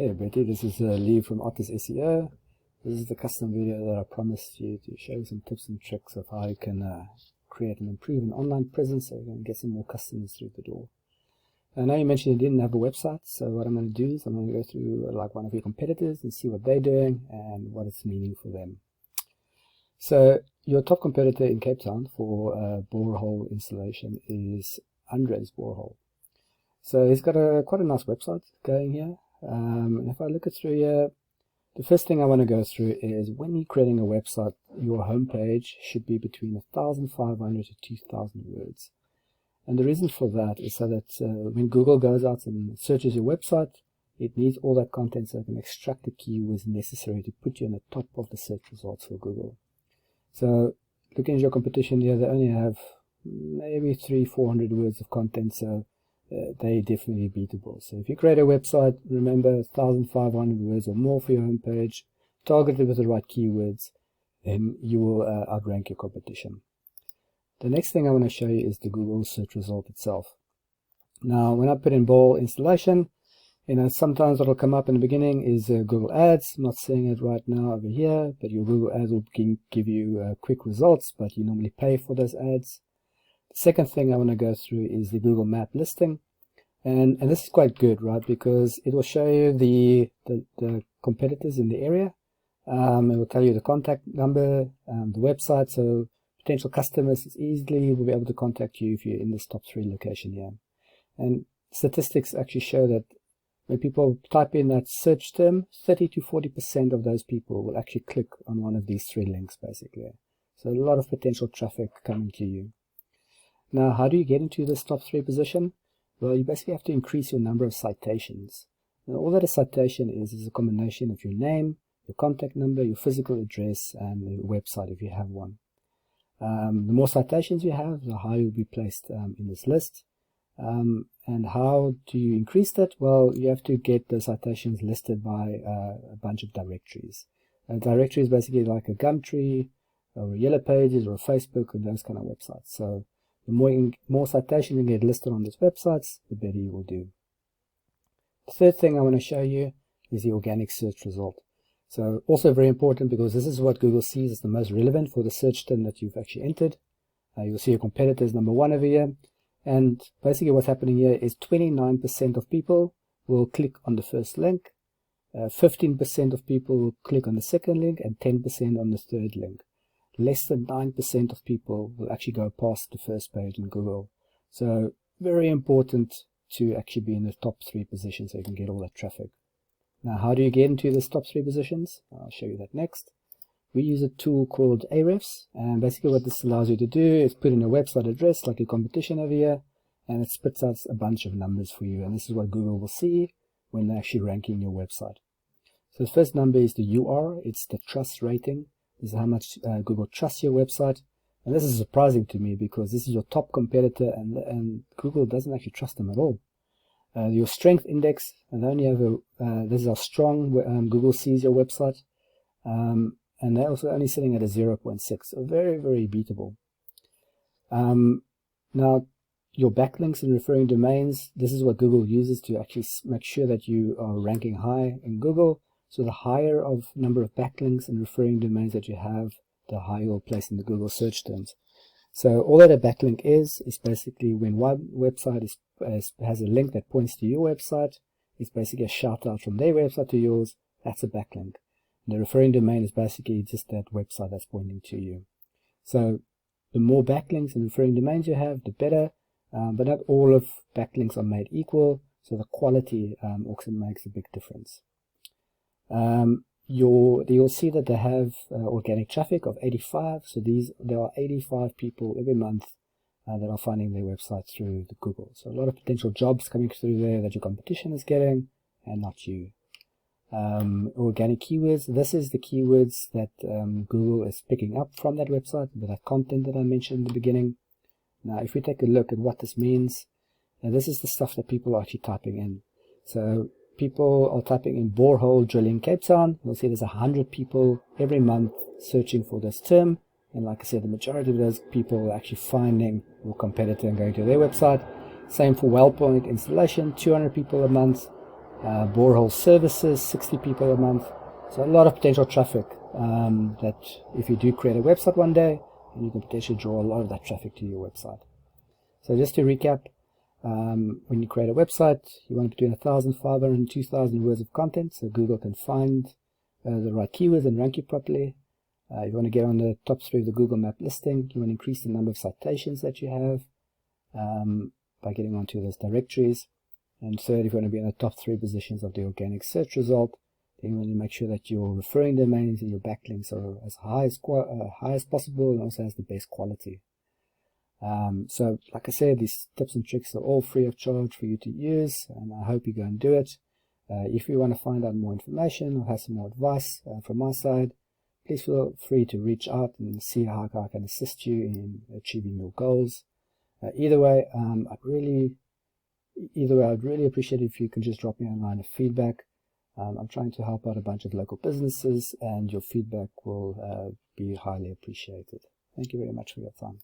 Hey Betty, this is Lee from Otters SEO. This is the custom video that I promised you to show you some tips and tricks of how you can create and improve an online presence so you can get some more customers through the door. I know you mentioned you didn't have a website, so what I'm going to do is I'm going to go through like one of your competitors and see what they're doing and what it's meaning for them. So your top competitor in Cape Town for borehole installation is Andre's Borehole. So he's got quite a nice website going here. And if I look it through here, the first thing I want to go through is when you're creating a website, your homepage should be between 1,500 to 2,000 words. And the reason for that is so that when Google goes out and searches your website, it needs all that content so it can extract the keywords necessary to put you on the top of the search results for Google. So looking at your competition here, they only have maybe 300-400 words of content, so they're definitely beatable. So if you create a website, remember 1,500 words or more for your homepage, targeted with the right keywords, then you will outrank your competition. The next thing I want to show you is the Google search result itself. Now, when I put in borehole installation, sometimes what will come up in the beginning is Google Ads. I'm not seeing it right now over here, but your Google Ads will give you quick results, but you normally pay for those ads. The second thing I want to go through is the Google Map listing, and this is quite good, right? Because it will show you the competitors in the area. It will tell you the contact number, the website, so potential customers easily will be able to contact you if you're in this top 3 location here. And statistics actually show that when people type in that search term, 30 to 40% of those people will actually click on one of these 3 links, basically. So a lot of potential traffic coming to you. Now, how do you get into this top 3 position? Well, you basically have to increase your number of citations. Now, all that a citation is a combination of your name, your contact number, your physical address, and your website if you have one. The more citations you have, the higher you'll be placed in this list. And how do you increase that? Well, you have to get the citations listed by a bunch of directories. A directory is basically like a Gumtree or a Yellow Pages or a Facebook and those kind of websites. So the more citations you get listed on these websites, the better you will do. The third thing I want to show you is the organic search result. So also very important because this is what Google sees as the most relevant for the search term that you've actually entered. You'll see your competitors number 1 over here. And basically what's happening here is 29% of people will click on the first link, 15% of people will click on the second link, and 10% on the third link. Less than 9% of people will actually go past the first page in Google. So very important to actually be in the top 3 positions so you can get all that traffic. Now, how do you get into this top 3 positions? I'll show you that next. We use a tool called Ahrefs, and basically what this allows you to do is put in a website address like your competition over here, and it spits out a bunch of numbers for you, and this is what Google will see when they're actually ranking your website. So the first number is the UR, it's the trust rating. This is how much Google trusts your website, and this is surprising to me because this is your top competitor and Google doesn't actually trust them at all. Your strength index, and they only have this is how strong Google sees your website, and they're also only sitting at a 0.6, so very, very beatable. Now, your backlinks and referring domains, this is what Google uses to actually make sure that you are ranking high in Google. So the higher of number of backlinks and referring domains that you have, the higher you'll place in the Google search terms. So all that a backlink is basically when one website has a link that points to your website, it's basically a shout out from their website to yours, that's a backlink. And the referring domain is basically just that website that's pointing to you. So the more backlinks and referring domains you have, the better, but not all of backlinks are made equal, so the quality also makes a big difference. You'll see that they have organic traffic of 85, so there are 85 people every month that are finding their website through the Google. So a lot of potential jobs coming through there that your competition is getting and not you. Organic keywords, this is the keywords that Google is picking up from that website with that content that I mentioned in the beginning. Now if we take a look at what this means, this is the stuff that people are actually typing in. So people are typing in borehole drilling Cape Town. You'll see there's 100 people every month searching for this term, and like I said, the majority of those people are actually finding your competitor and going to their website. Same for well point installation, 200 people a month. borehole services, 60 people a month. So a lot of potential traffic that if you do create a website one day, you can potentially draw a lot of that traffic to your website. So just to recap, when you create a website, you want between 1,500 and 2,000 words of content so Google can find the right keywords and rank you properly. You want to get on the top 3 of the Google Map listing. You want to increase the number of citations that you have by getting onto those directories. And third, if you want to be in the top 3 positions of the organic search result, then you want to make sure that your referring domains and your backlinks are as high as possible and also has the best quality. So like I said, these tips and tricks are all free of charge for you to use, and I hope you go and do it. If you want to find out more information or have some more advice from my side, please feel free to reach out and see how I can assist you in achieving your goals. Either way, I'd really appreciate it if you can just drop me a line of feedback. I'm trying to help out a bunch of local businesses, and your feedback will be highly appreciated. Thank you very much for your time.